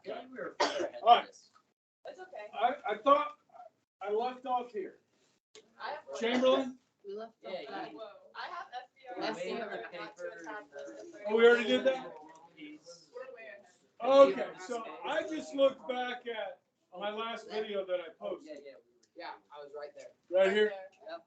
feel like we were further ahead All right. of this. That's okay. I thought I left off here. I have one. Chamberlain? We left Yeah, off you- that. Whoa. I have FDR. Let's see Invade what the the Not to paper attack and this. the- Oh, we already did that? We're way ahead. Okay, so I just looked back at my last video that I posted. Yeah, I was right there. Right here? there.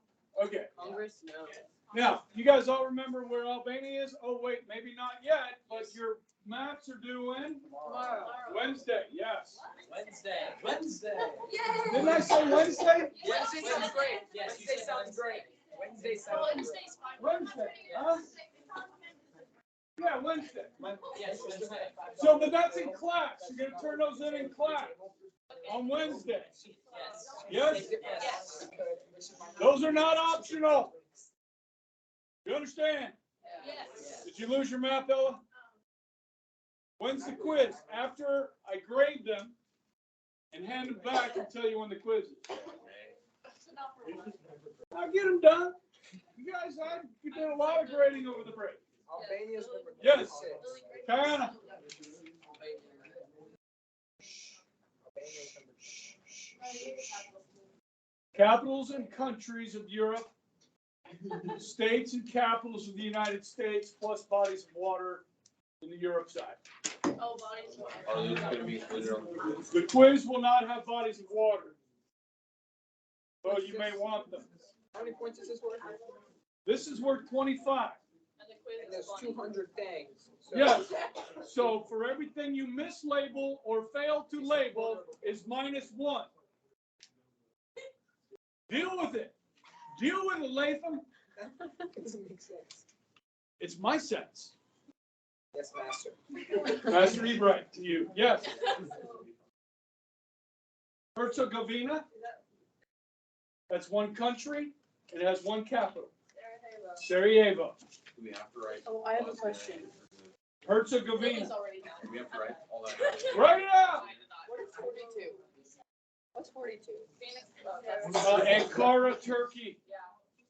Okay. Congress? No. Now, you guys all remember where Albania is? Oh, wait, maybe not yet, but your maps are due when? Tomorrow. Wednesday, yes. Wednesday. Didn't I say Wednesday? Yes, Wednesday sounds great. Yes, you Wednesday said sounds great. Wednesday sounds great. Wednesday's fine. Wednesday, huh? Yeah, Wednesday. Yes, Wednesday. So, but that's in class. You're gonna turn those in class on Wednesday. Yes. Yes? Yes. Those are not optional. You understand? Yes. Did you lose your map, Ella? When's the quiz? After I grade them and hand them back and tell you when the quiz is. I'll get them done. You guys you did a lot of grading over the break. Albania's number Yes. 26. Kayana. Albania's number 26. Capitals and countries of Europe, states and capitals of the United States, plus bodies of water in the Europe side. Oh, bodies. Are those going to be included on the quiz? The quiz will not have bodies of water, though you may want them. How many points is this worth? This is worth 25. And the quiz And is there's fun. 200 things. So Yes. So for everything you mislabel or fail to label is -1. Deal with it. Deal with it, Latham. That doesn't make sense. It's my sense. Yes, master. Master Ebright to you. Yes. Herzegovina. That's one country. It has one capital. Sarajevo. Do we have to write? Oh, I have a question. Herzegovina. Lily's already done. Do we have to write all that? Right now. What is 42? What's 42? Phoenix. Ankara, Turkey. Yeah.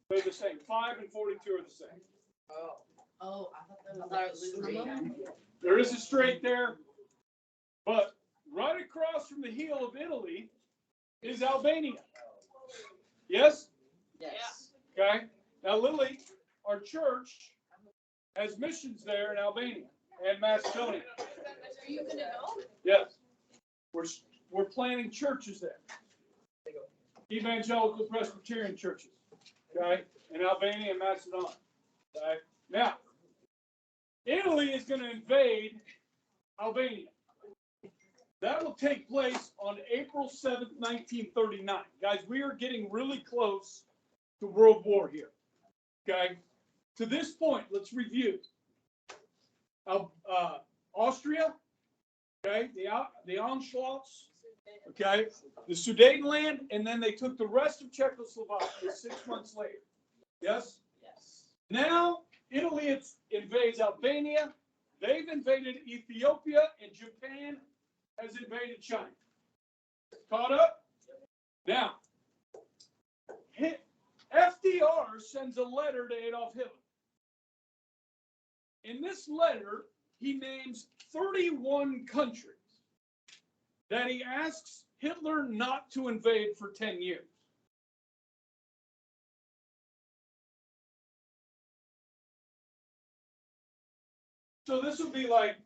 They're the same. 5 and 42 are the same. Oh. Oh, I thought that I was thought it was straight. three. There is a strait there, but right across from the heel of Italy is Albania. Yes? Yes. Okay. Now, Lily, our church has missions there in Albania and Macedonia. Are you gonna go? Yes. We're planting churches there. Evangelical Presbyterian churches. Okay? In Albania and Macedonia. Okay? Now, Italy is going to invade Albania. That will take place on April 7th, 1939. Guys, we are getting really close to World War here. Okay? To this point, let's review. Austria, okay, the Anschluss, okay, the Sudetenland, and then they took the rest of Czechoslovakia 6 months later. Yes? Yes. Now, Italy invades Albania. They've invaded Ethiopia, and Japan has invaded China. Caught up? Now, FDR sends a letter to Adolf Hitler. In this letter, he names 31 countries that he asks Hitler not to invade for 10 years. So this would be like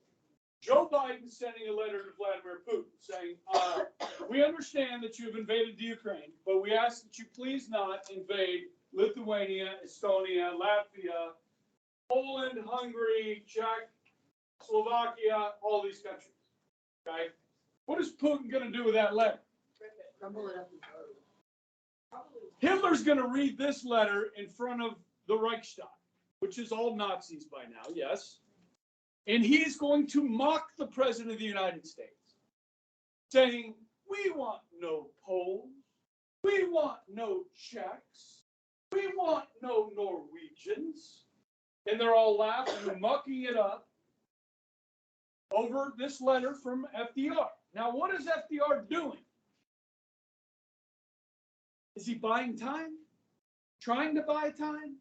Joe Biden sending a letter to Vladimir Putin saying, we understand that you've invaded the Ukraine, but we ask that you please not invade Lithuania, Estonia, Latvia, Poland, Hungary, Czech, Slovakia, all these countries. Okay? What is Putin going to do with that letter? Crumble it up. Hitler's going to read this letter in front of the Reichstag, which is all Nazis by now, yes. And he's going to mock the President of the United States, saying, we want no Poles, we want no Czechs, we want no Norwegians. And they're all laughing and mucking it up over this letter from FDR. Now, what is FDR doing? Is he buying time? Trying to buy time?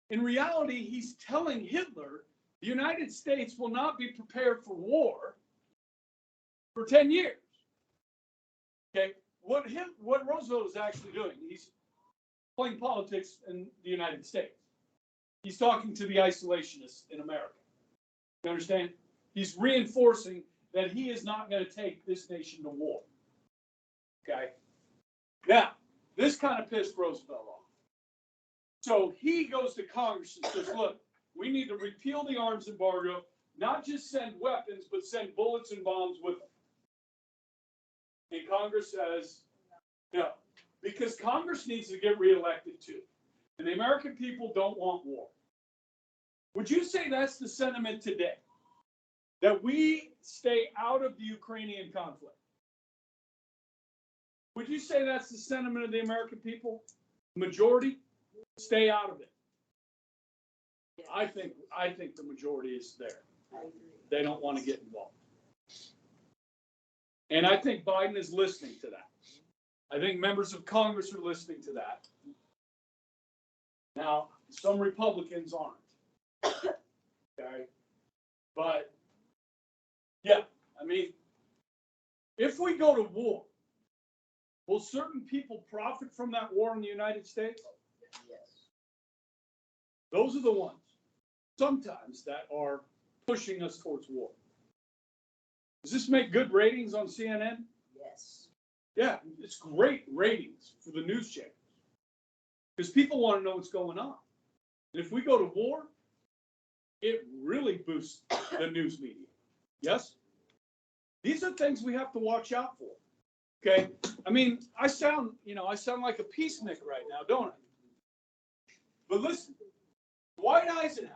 In reality, he's telling Hitler the United States will not be prepared for war for 10 years. Okay, what Roosevelt is actually doing, he's playing politics in the United States. He's talking to the isolationists in America. You understand? He's reinforcing that he is not going to take this nation to war. Okay? Now, this kind of pissed Roosevelt off. So he goes to Congress and says, look, we need to repeal the arms embargo, not just send weapons, but send bullets and bombs with them. And Congress says, no, because Congress needs to get reelected too. And the American people don't want war. Would you say that's the sentiment today? That we stay out of the Ukrainian conflict? Would you say that's the sentiment of the American people? Majority? Stay out of it. I think the majority is there. I agree. They don't want to get involved. And I think Biden is listening to that. I think members of Congress are listening to that. Now, some Republicans aren't. Okay? But, yeah, I mean, if we go to war, will certain people profit from that war in the United States? Yes. Those are the ones, sometimes, that are pushing us towards war. Does this make good ratings on CNN? Yes. Yeah, it's great ratings for the news channels. Because people want to know what's going on. And if we go to war, it really boosts the news media. Yes? These are things we have to watch out for. Okay? I mean, I sound like a peacenik right now, don't I? But listen, Dwight Eisenhower,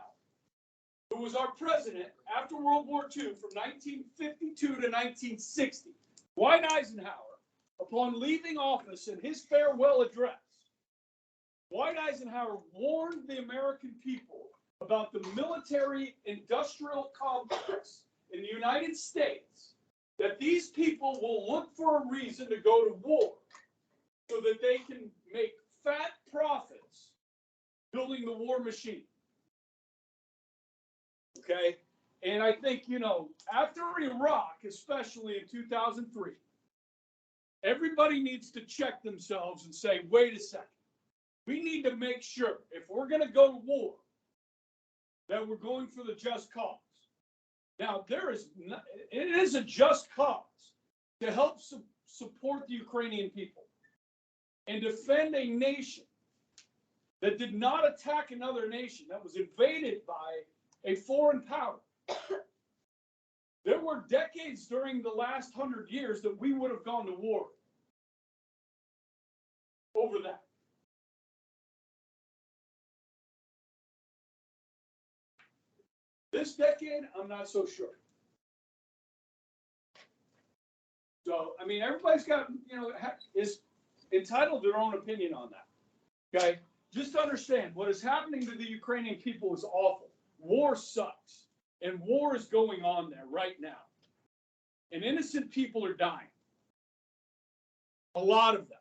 who was our president after World War II from 1952 to 1960, Dwight Eisenhower, upon leaving office in his farewell address, Dwight Eisenhower warned the American people about the military-industrial complex in the United States, that these people will look for a reason to go to war so that they can make fat profits building the war machine. Okay? And I think, after Iraq, especially in 2003, everybody needs to check themselves and say, wait a second. We need to make sure, if we're going to go to war, that we're going for the just cause. Now, it is a just cause to help support the Ukrainian people and defend a nation that did not attack another nation, that was invaded by a foreign power. There were decades during the last 100 years that we would have gone to war over that. This decade, I'm not so sure. So, I mean, everybody's got, is entitled to their own opinion on that. Okay? Just understand, what is happening to the Ukrainian people is awful. War sucks. And war is going on there right now. And innocent people are dying. A lot of them.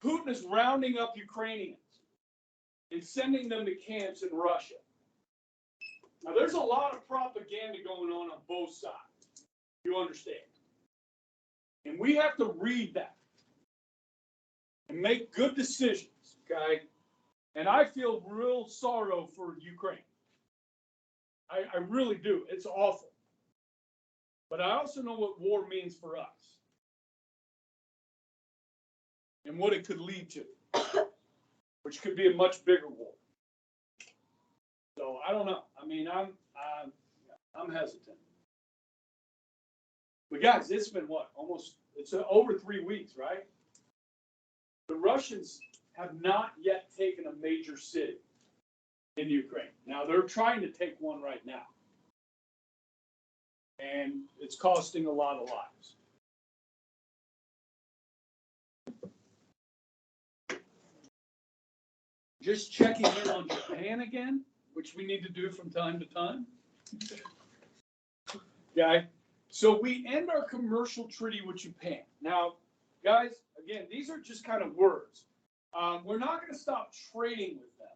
Putin is rounding up Ukrainians and sending them to camps in Russia. Now, there's a lot of propaganda going on both sides. You understand? And we have to read that and make good decisions, okay? And I feel real sorrow for Ukraine. I really do. It's awful. But I also know what war means for us and what it could lead to, which could be a much bigger war. So I don't know. I mean, I'm hesitant. But guys, it's been what? It's over 3 weeks, right? The Russians have not yet taken a major city in Ukraine. Now, they're trying to take one right now. And it's costing a lot of lives. Just checking in on Japan again, which we need to do from time to time. Okay, so we end our commercial treaty with Japan. Now, guys, again, these are just kind of words. We're not going to stop trading with them,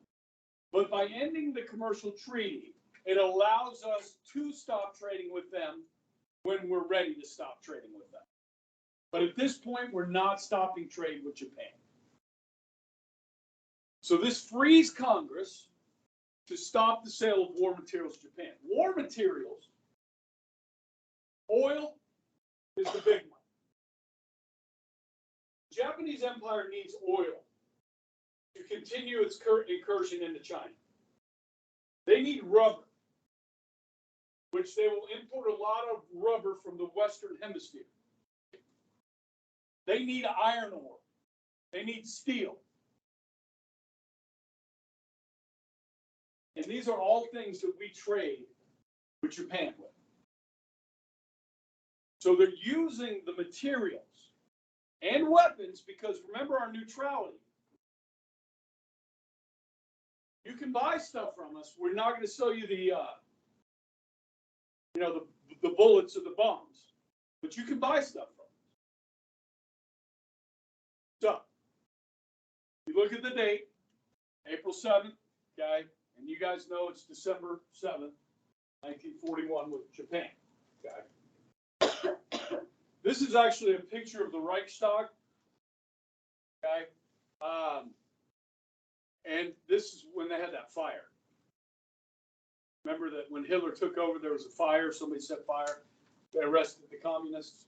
but by ending the commercial treaty, it allows us to stop trading with them when we're ready to stop trading with them. But at this point, we're not stopping trade with Japan. So this frees Congress to stop the sale of war materials to Japan. War materials, oil is the big one. The Japanese Empire needs oil to continue its incursion into China. They need rubber, which they will import a lot of rubber from the Western Hemisphere. They need iron ore. They need steel. And these are all things that we trade with Japan with. So they're using the materials and weapons because remember our neutrality. You can buy stuff from us. We're not going to sell you the bullets or the bombs, but you can buy stuff from us. So, you look at the date, April 7th, okay, and you guys know it's December 7th, 1941 with Japan, okay. This is actually a picture of the Reichstag, okay, and this is when they had that fire. Remember that when Hitler took over, there was a fire, somebody set fire, they arrested the communists.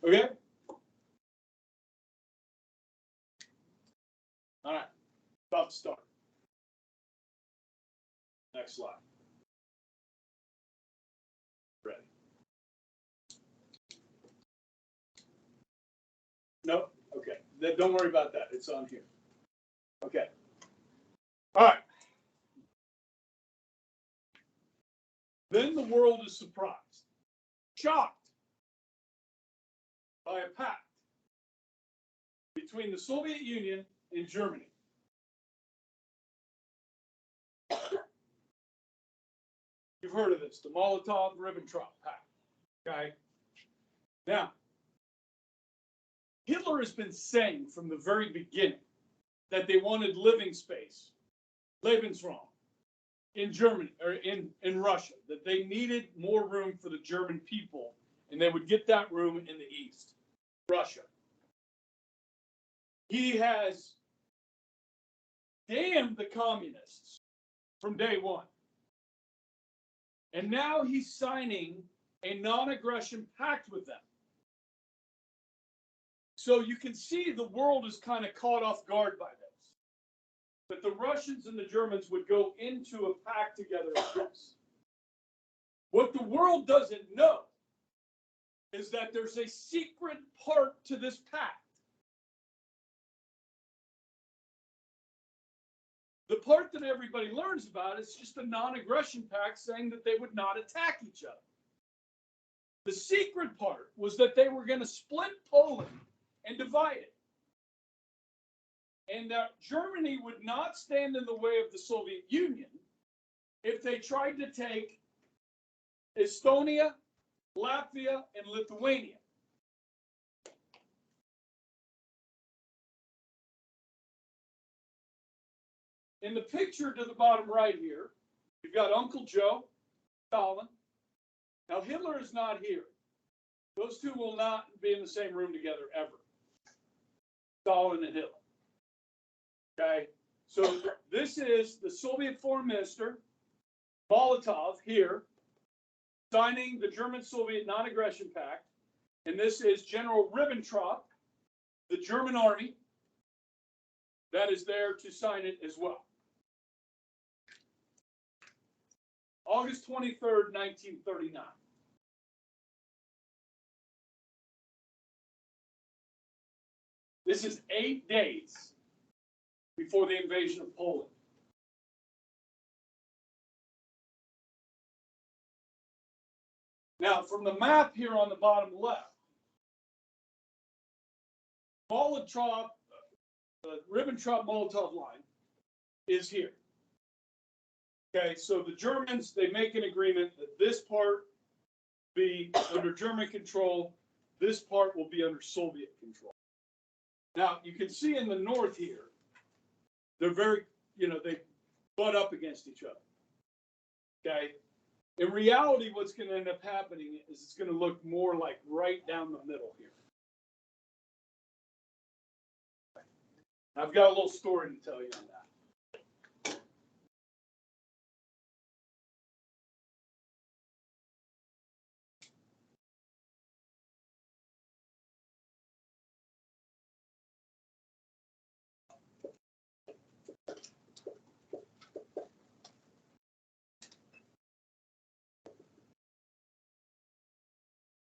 Okay? All right, about to start. Next slide. Ready? No? Okay. Don't worry about that. It's on here. Okay. All right. Then the world is surprised, shocked by a pact between the Soviet Union and Germany. You've heard of this, the Molotov-Ribbentrop Pact. Okay. Now, Hitler has been saying from the very beginning that they wanted living space, Lebensraum, in Germany or in Russia, that they needed more room for the German people, and they would get that room in the East, Russia. He has damned the communists from day one. And now he's signing a non-aggression pact with them. So you can see the world is kind of caught off guard by this. That the Russians and the Germans would go into a pact together like this. What the world doesn't know is that there's a secret part to this pact. The part that everybody learns about is just a non-aggression pact saying that they would not attack each other. The secret part was that they were going to split Poland and divide it. And that Germany would not stand in the way of the Soviet Union if they tried to take Estonia, Latvia, and Lithuania. In the picture to the bottom right here, you've got Uncle Joe, Stalin. Now, Hitler is not here. Those two will not be in the same room together ever. Stalin and Hitler. Okay, so this is the Soviet Foreign Minister, Molotov, here, signing the German-Soviet non-aggression pact. And this is General Ribbentrop, the German army, that is there to sign it as well. August 23rd, 1939. This is 8 days before the invasion of Poland. Now, from the map here on the bottom left, Molotov, the Ribbentrop-Molotov line is here. Okay, so the Germans, they make an agreement that this part be under German control, this part will be under Soviet control. Now, you can see in the north here, they're very they butt up against each other. Okay? In reality, what's going to end up happening is it's going to look more like right down the middle here. I've got a little story to tell you on that.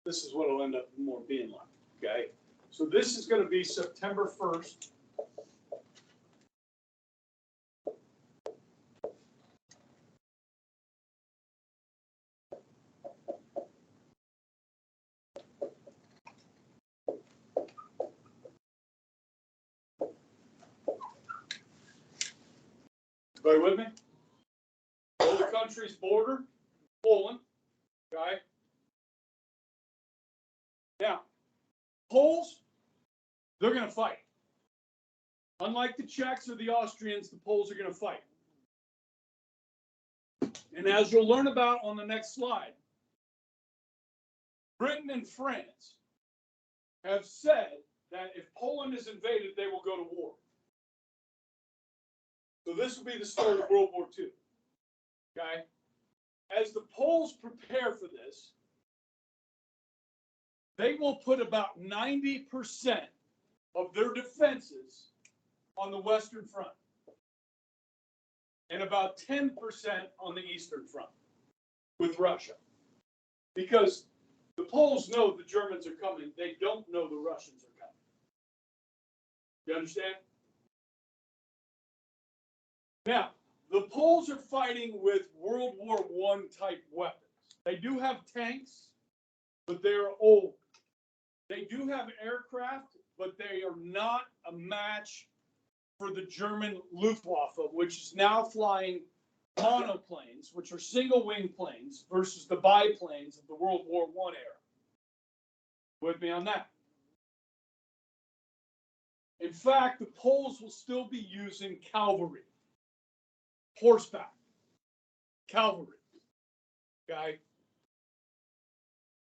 This is what it'll end up more being like, okay? So this is going to be September 1st. Everybody with me? All the country's border, Poland, okay? Now, Poles, they're going to fight. Unlike the Czechs or the Austrians, the Poles are going to fight. And as you'll learn about on the next slide, Britain and France have said that if Poland is invaded, they will go to war. So this will be the start of World War II. Okay? As the Poles prepare for this, they will put about 90% of their defenses on the Western Front and about 10% on the Eastern Front with Russia. Because the Poles know the Germans are coming. They don't know the Russians are coming. You understand? Now, the Poles are fighting with World War I type weapons. They do have tanks, but they're old. They do have aircraft, but they are not a match for the German Luftwaffe, which is now flying monoplanes, which are single-wing planes, versus the biplanes of the World War I era. With me on that? In fact, the Poles will still be using cavalry, horseback, cavalry. Okay?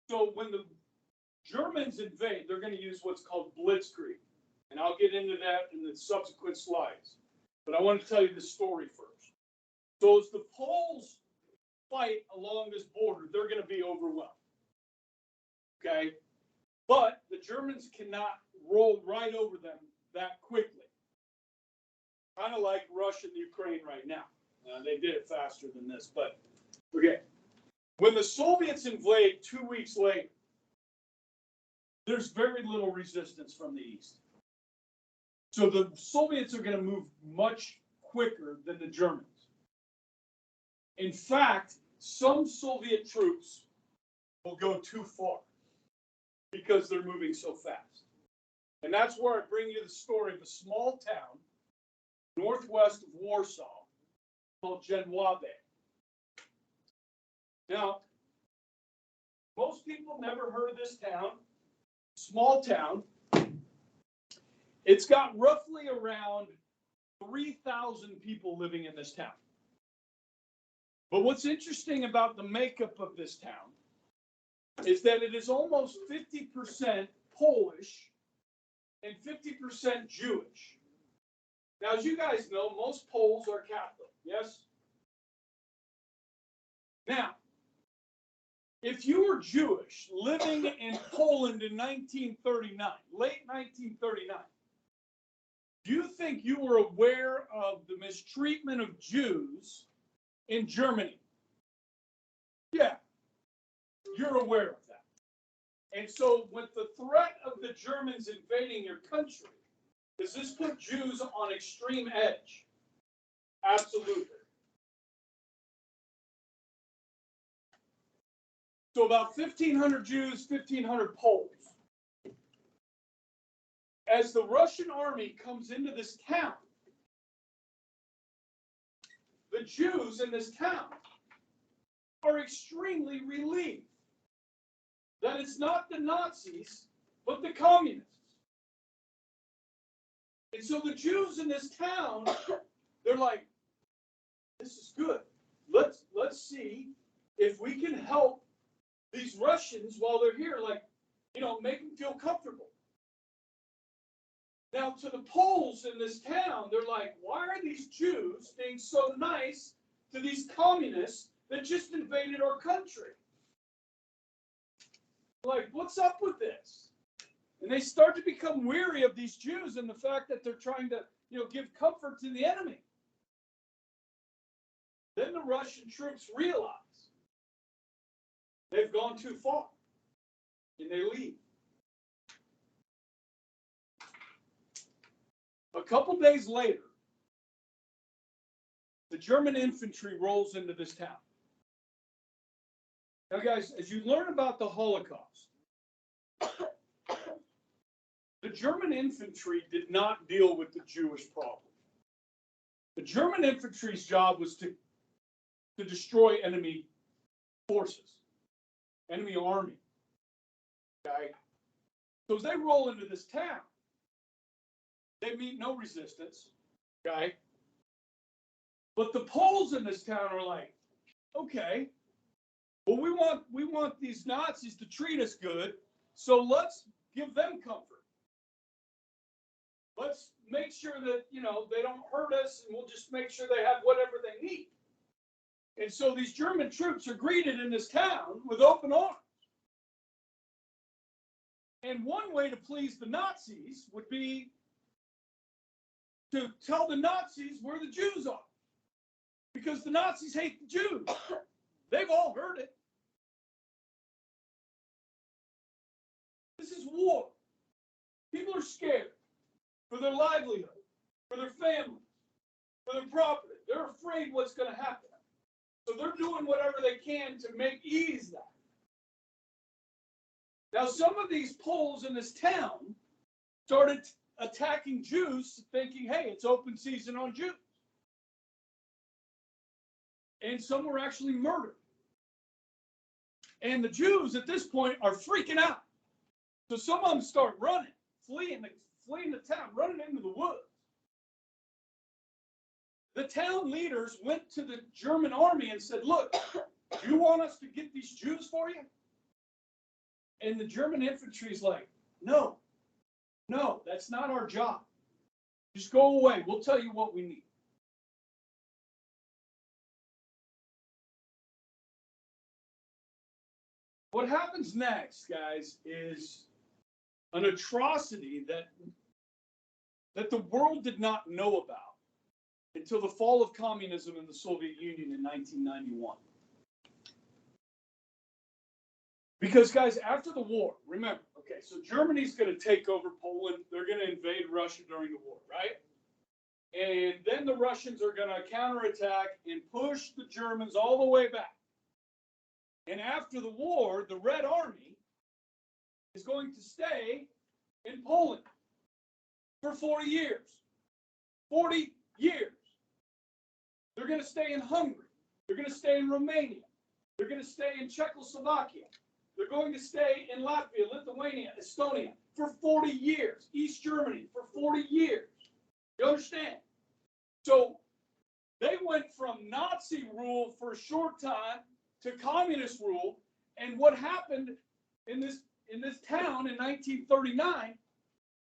So when the Germans invade, they're going to use what's called blitzkrieg. And I'll get into that in the subsequent slides. But I want to tell you the story first. So as the Poles fight along this border, they're going to be overwhelmed. Okay? But the Germans cannot roll right over them that quickly. Kind of like Russia and Ukraine right now. They did it faster than this, but okay. When the Soviets invade 2 weeks later, there's very little resistance from the East. So the Soviets are going to move much quicker than the Germans. In fact, some Soviet troops will go too far because they're moving so fast. And that's where I bring you the story of a small town northwest of Warsaw called Genoa. Now, most people never heard of this town. Small town. It's got roughly around 3,000 people living in this town. But what's interesting about the makeup of this town is that it is almost 50% Polish and 50% Jewish. Now, as you guys know, most Poles are Catholic, yes? Now, if you were Jewish living in Poland in 1939, late 1939, do you think you were aware of the mistreatment of Jews in Germany? Yeah, you're aware of that. And so with the threat of the Germans invading your country, does this put Jews on extreme edge? Absolutely. So about 1,500 Jews, 1,500 Poles. As the Russian army comes into this town, the Jews in this town are extremely relieved that it's not the Nazis, but the communists. And so the Jews in this town, they're like, this is good. Let's see if we can help these Russians while they're here, like, make them feel comfortable. Now, to the Poles in this town, they're like, why are these Jews being so nice to these communists that just invaded our country? Like, what's up with this? And they start to become weary of these Jews and the fact that they're trying to, give comfort to the enemy. Then the Russian troops realize they've gone too far, and they leave. A couple days later, the German infantry rolls into this town. Now, guys, as you learn about the Holocaust, the German infantry did not deal with the Jewish problem. The German infantry's job was to destroy enemy forces, enemy army. Okay? So as they roll into this town, they meet no resistance. Okay? But the Poles in this town are like, okay, well, we want these Nazis to treat us good, so let's give them comfort. Let's make sure that, they don't hurt us, and we'll just make sure they have whatever they need. And so these German troops are greeted in this town with open arms. And one way to please the Nazis would be to tell the Nazis where the Jews are. Because the Nazis hate the Jews. They've all heard it. This is war. People are scared for their livelihood, for their families, for their property. They're afraid what's going to happen. So they're doing whatever they can to ease that. Now, some of these Poles in this town started attacking Jews, thinking, hey, it's open season on Jews. And some were actually murdered. And the Jews at this point are freaking out. So some of them start running, fleeing the town, running into the woods. The town leaders went to the German army and said, look, do you want us to get these Jews for you? And the German infantry is like, no, that's not our job. Just go away. We'll tell you what we need. What happens next, guys, is an atrocity that the world did not know about until the fall of communism in the Soviet Union in 1991. Because, guys, after the war, remember, okay, so Germany's going to take over Poland. They're going to invade Russia during the war, right? And then the Russians are going to counterattack and push the Germans all the way back. And after the war, the Red Army is going to stay in Poland for 40 years. 40 years. They're going to stay in Hungary. They're going to stay in Romania. They're going to stay in Czechoslovakia. They're going to stay in Latvia, Lithuania, Estonia for 40 years. East Germany for 40 years. You understand? So they went from Nazi rule for a short time to communist rule. And what happened in this town in 1939,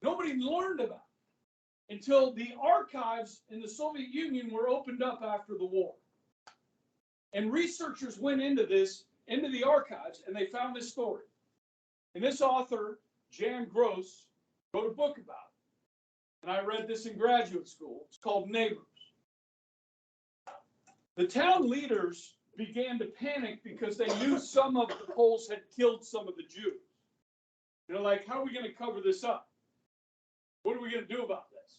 nobody learned about until the archives in the Soviet Union were opened up after the war. And researchers went into the archives, and they found this story. And this author, Jan Gross, wrote a book about it. And I read this in graduate school. It's called Neighbors. The town leaders began to panic because they knew some of the Poles had killed some of the Jews. They're like, how are we going to cover this up? What are we going to do about this?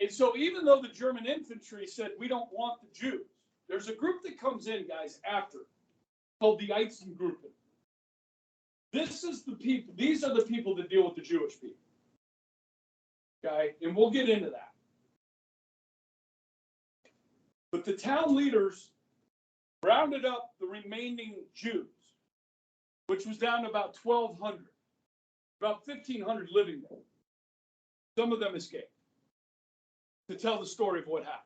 And so even though the German infantry said, we don't want the Jews, there's a group that comes in, guys, after, called the Einsatzgruppen. These are the people that deal with the Jewish people. Okay, and we'll get into that. But the town leaders rounded up the remaining Jews, which was down to about 1,200, about 1,500 living there. Some of them escaped to tell the story of what happened.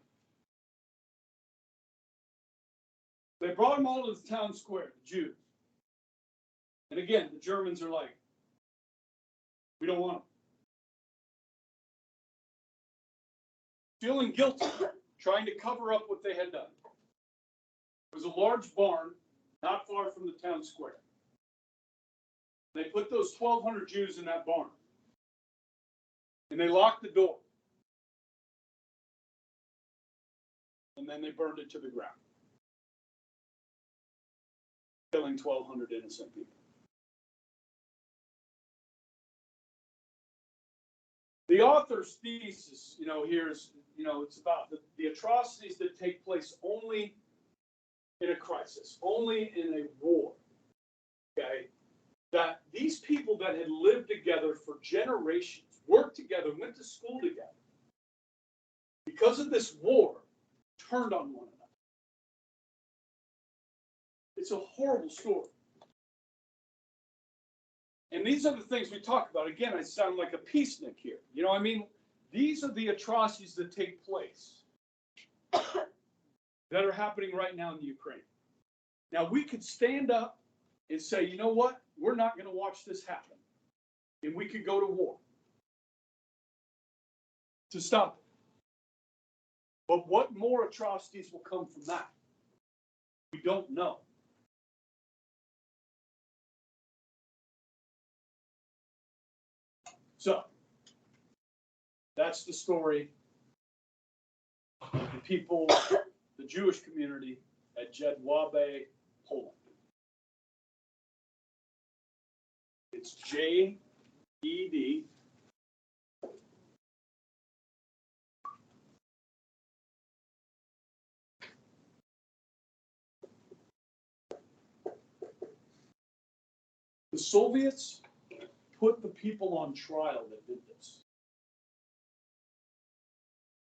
they brought them all to the town square, the Jews. And again, the Germans are like, we don't want them. Feeling guilty, trying to cover up what they had done. There was a large barn not far from the town square. They put those 1,200 Jews in that barn. And they locked the door. And then they burned it to the ground, killing 1,200 innocent people. The author's thesis, here is, it's about the atrocities that take place only in a crisis, only in a war. Okay? That these people that had lived together for generations, worked together, went to school together, because of this war, turned on one another. It's a horrible story. And these are the things we talk about. Again, I sound like a peacenik here. You know what I mean? These are the atrocities that take place that are happening right now in the Ukraine. Now, we could stand up and say, you know what? We're not going to watch this happen. And we could go to war to stop it. But what more atrocities will come from that? We don't know. So, that's the story of the people, the Jewish community at Jedwabe, Poland. It's J-E-D. The Soviets put the people on trial that did this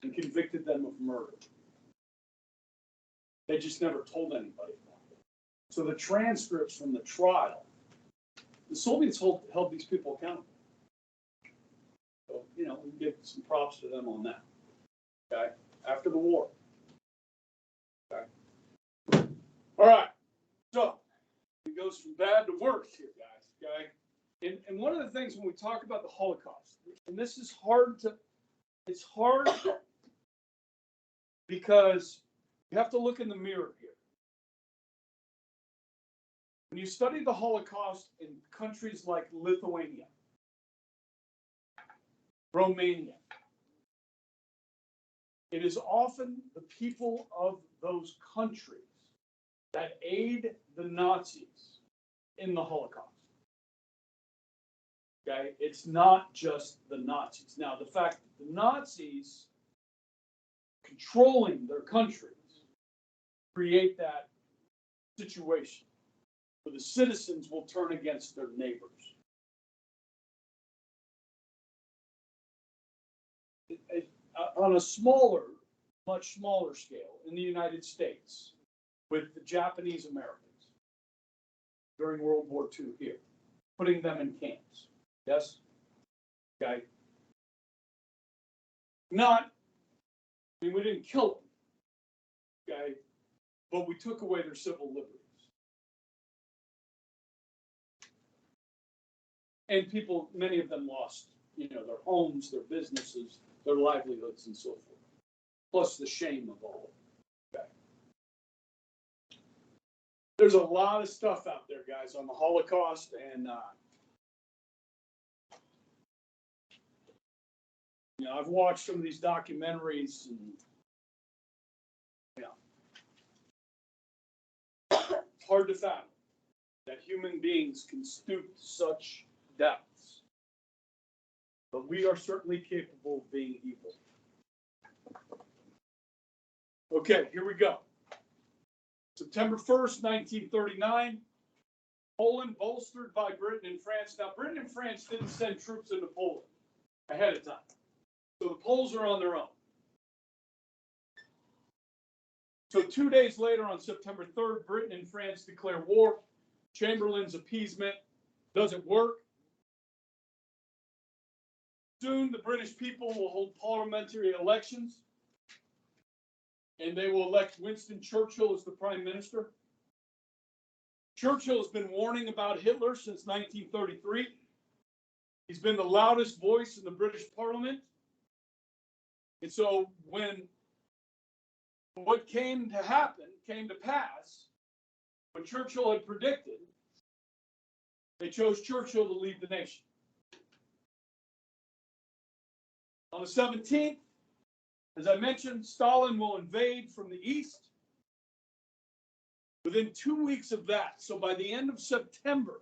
and convicted them of murder. They just never told anybody about it. So the transcripts from the trial, the Soviets held these people accountable. So, we give some props to them on that. Okay? After the war. Okay? All right. So it goes from bad to worse here, guys. Okay? And one of the things when we talk about the Holocaust, and this is it's hard because you have to look in the mirror here. When you study the Holocaust in countries like Lithuania, Romania, it is often the people of those countries that aid the Nazis in the Holocaust. Okay, it's not just the Nazis. Now, the fact that the Nazis controlling their countries create that situation where the citizens will turn against their neighbors. On a much smaller scale in the United States with the Japanese Americans during World War II here, putting them in camps. Yes? Okay. We didn't kill them. Okay. But we took away their civil liberties. And people, many of them lost, their homes, their businesses, their livelihoods, and so forth. Plus the shame of all of it. Okay. There's a lot of stuff out there, guys, on the Holocaust, and I've watched some of these documentaries, and it's hard to fathom that human beings can stoop to such depths. But we are certainly capable of being evil. Okay, here we go. September 1st, 1939, Poland bolstered by Britain and France. Now, Britain and France didn't send troops into Poland ahead of time. So the Poles are on their own. So 2 days later, on September 3rd, Britain and France declare war. Chamberlain's appeasement doesn't work. Soon, the British people will hold parliamentary elections, and they will elect Winston Churchill as the prime minister. Churchill has been warning about Hitler since 1933. He's been the loudest voice in the British Parliament. And so when what came to pass, what Churchill had predicted, they chose Churchill to lead the nation. On the 17th, as I mentioned, Stalin will invade from the east. Within 2 weeks of that, so by the end of September,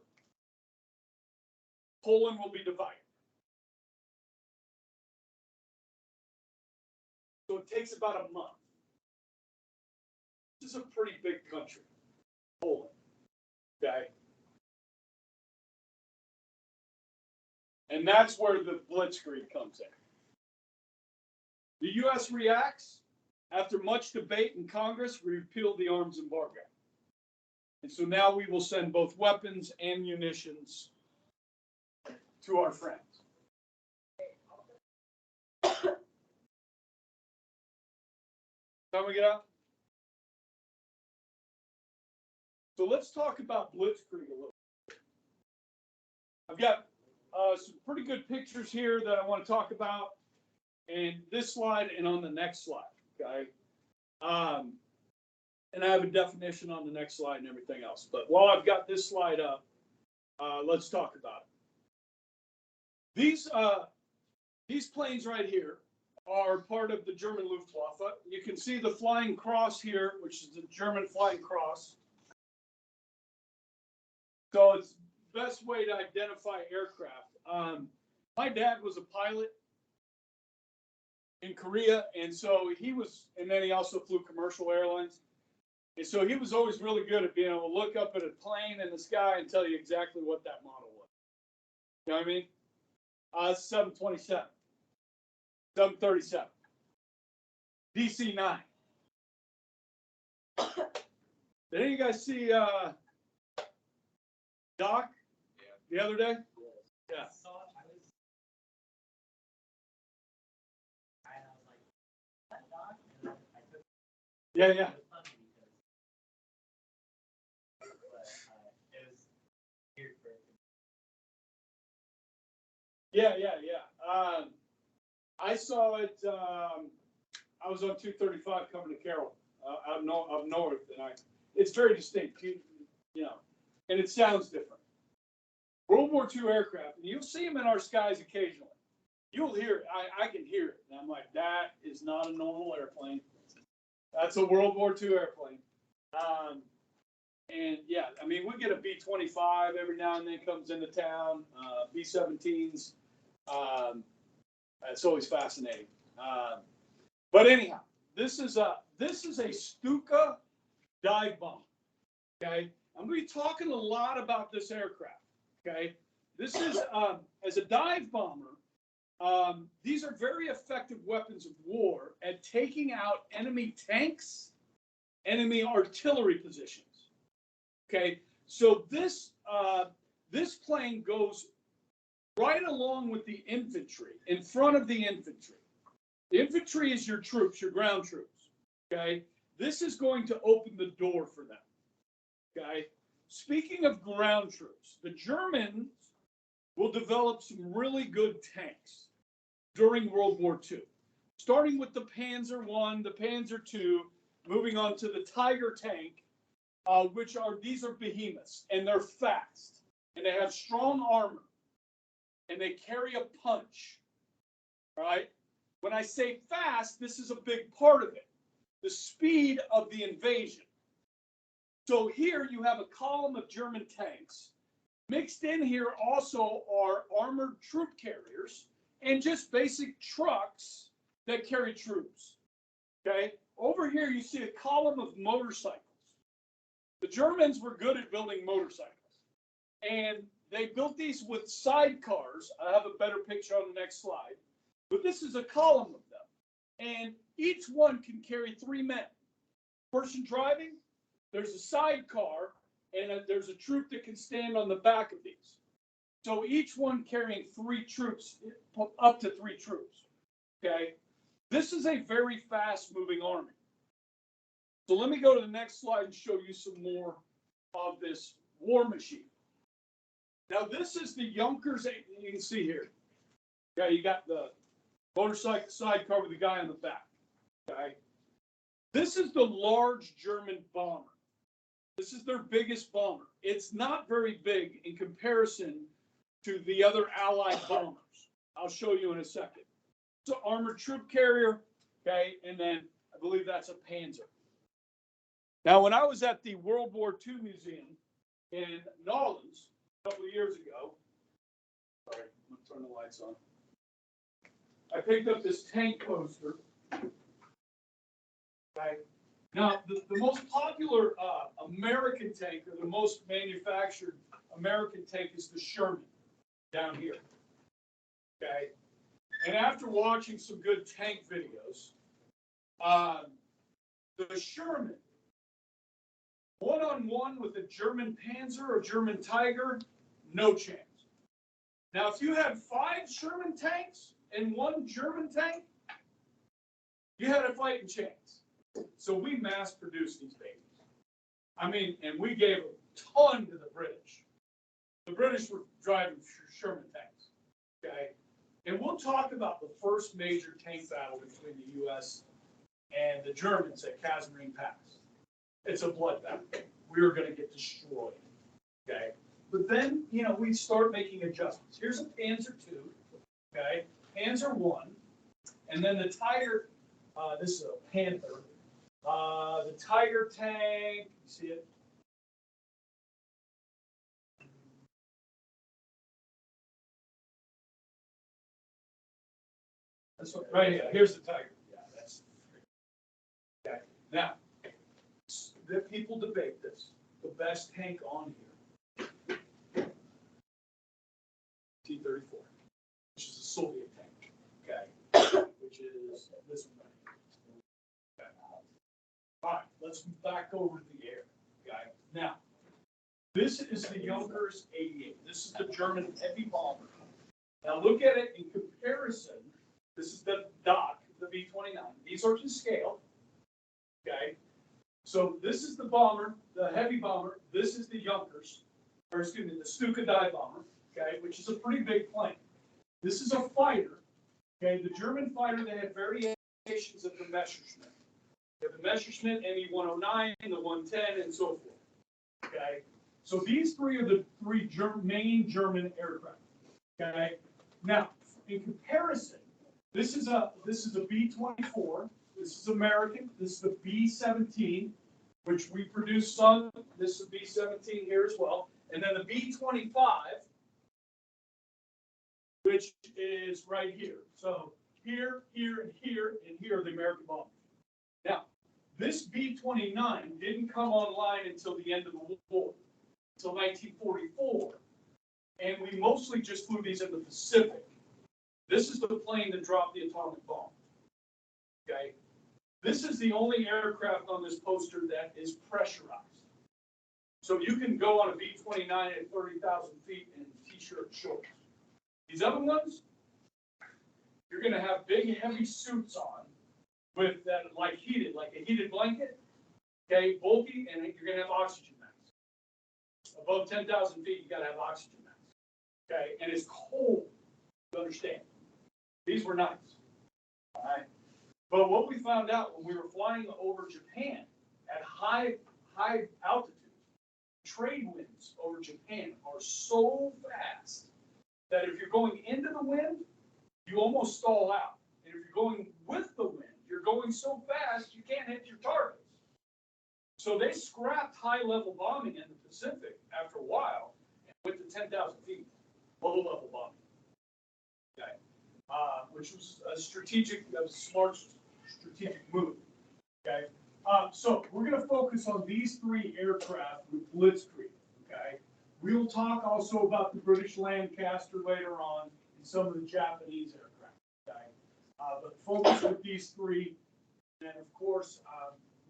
Poland will be divided. So it takes about a month. This is a pretty big country, Poland, okay? And that's where the blitzkrieg comes in. The U.S. reacts. After much debate in Congress, we repealed the arms embargo. And so now we will send both weapons and munitions to our friends. Time we get out? So let's talk about blitzkrieg a little bit. I've got some pretty good pictures here that I want to talk about in this slide and on the next slide, okay? And I have a definition on the next slide and everything else. But while I've got this slide up, let's talk about it. These planes right here are part of the German Luftwaffe. You can see the flying cross here, which is the German flying cross. So it's the best way to identify aircraft. My dad was a pilot in Korea, and so and then he also flew commercial airlines. And so he was always really good at being able to look up at a plane in the sky and tell you exactly what that model was. You know what I mean? 727, 737, DC-9. Did any of you guys see Doc the other day? Yeah. Yeah. Yeah. I saw it. I was on 235 coming to Carroll, up north, and it's very distinct, you know, and it sounds different. World War II aircraft, and you'll see them in our skies occasionally. You'll hear it. I can hear it, and I'm like, that is not a normal airplane. That's a World War II airplane. And yeah, I mean, we get a B-25 every now and then comes into town, B-17s. It's always fascinating. But anyhow, this is a Stuka dive bomber. Okay, I'm going to be talking a lot about this aircraft. Okay, this is as a dive bomber. These are very effective weapons of war at taking out enemy tanks, enemy artillery positions. Okay, so this plane goes right along with the infantry, in front of the infantry. The infantry is your troops, your ground troops. Okay, this is going to open the door for them. Okay, speaking of ground troops, the Germans will develop some really good tanks during World War II, starting with the Panzer I, the Panzer II, moving on to the Tiger tank, these are behemoths, and they're fast, and they have strong armor, and they carry a punch, right? When I say fast, this is a big part of it, the speed of the invasion. So here you have a column of German tanks. Mixed in here also are armored troop carriers and just basic trucks that carry troops, okay? Over here you see a column of motorcycles. The Germans were good at building motorcycles, and they built these with sidecars. I have a better picture on the next slide, but this is a column of them, and each one can carry 3 men. Person driving, there's a sidecar, and there's a troop that can stand on the back of these. So each one carrying 3 troops, up to 3 troops, okay? This is a very fast-moving army. So let me go to the next slide and show you some more of this War Machine. Now this is the Junkers, you can see here. Yeah, you got the motorcycle sidecar with the guy on the back. Okay. This is the large German bomber. This is their biggest bomber. It's not very big in comparison to the other Allied bombers. I'll show you in a second. It's an armored troop carrier, okay, and then I believe that's a Panzer. Now, when I was at the World War II Museum in Nolens a couple of years ago, sorry, I'm gonna turn the lights on. I picked up this tank poster. Okay. Now, the most popular American tank, or the most manufactured American tank, is the Sherman down here. Okay. And after watching some good tank videos, the Sherman, one-on-one with a German Panzer or German Tiger, no chance. Now, if you had 5 Sherman tanks and 1 German tank, you had a fighting chance. So we mass-produced these babies. I mean, and we gave a ton to the British. The British were driving Sherman tanks, okay? And we'll talk about the first major tank battle between the U.S. and the Germans at Supermarine Pass. It's a bloodbath. We were going to get destroyed, okay? But then, you know, we start making adjustments. Here's a Panzer II, okay? Panzer I, and then the Tiger, this is a Panther. The Tiger tank, you see it? That's what, right here. Here's the Tiger. Yeah, that's okay. Now, the people debate this. The best tank on here, T-34, which is a Soviet tank. Okay, which is this one right here. Okay. All right, let's move back over to the air. Okay. Now, this is the Junkers 88. This is the German heavy bomber. Now look at it in comparison. This is the Doc, the B-29. These are to scale. Okay. So this is the bomber, the heavy bomber. This is the Junkers, or excuse me, the Stuka dive bomber. Okay, which is a pretty big plane. This is a fighter. Okay, the German fighter. They had variations of the Messerschmitt. They have the Messerschmitt Me-109, the 110, and so forth. Okay, so these three are the three main German aircraft. Okay, now in comparison, this is a B-24. This is American. This is the B-17, which we produce some. This is B-17 here as well, and then the B-25, which is right here. So here, here, and here, and here are the American bombers. Now, this B-29 didn't come online until the end of the war, until 1944, and we mostly just flew these in the Pacific. This is the plane that dropped the atomic bomb. Okay, this is the only aircraft on this poster that is pressurized. So you can go on a B-29 at 30,000 feet in t-shirt shorts. These other ones, you're going to have big, heavy suits on with that, like a heated blanket, okay, bulky, and you're going to have oxygen masks. Above 10,000 feet, you got to have oxygen masks, okay, and it's cold, you understand. These were nice, all right? But what we found out when we were flying over Japan at high altitude, trade winds over Japan are so fast that if you're going into the wind, you almost stall out. And if you're going with the wind, you're going so fast you can't hit your targets. So they scrapped high-level bombing in the Pacific after a while and went to 10,000 feet, low-level bombing. Okay. Which was a smart strategic move. Okay. So we're going to focus on these three aircraft with Blitzkrieg. Okay. We'll talk also about the British Lancaster later on and some of the Japanese aircraft. Okay. But focus with these three, and of course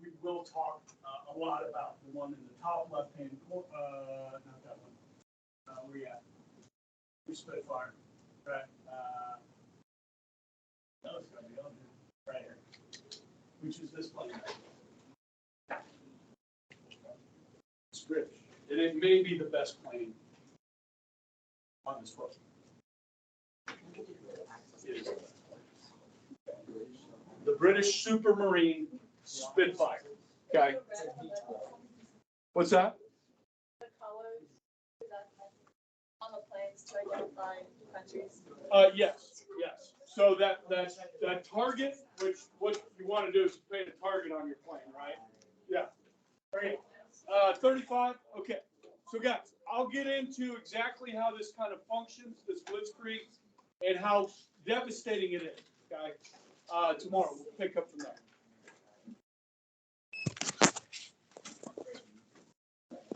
we will talk a lot about the one in the top left-hand corner. Not that one. Where you at? Spitfire. Right. No, it's going to be on here. Right here. Which is this plane. It's British. It it may be the best plane on this book. Is the British Supermarine Spitfire. Okay, what's that? The colors, is that on the planes to identify countries? Yes. So that target, which what you want to do is paint a target on your plane, right? Yeah. Great. 35. Okay. So guys, I'll get into exactly how this kind of functions, this blitzkrieg, and how devastating it is. Okay. Tomorrow we'll pick up from there.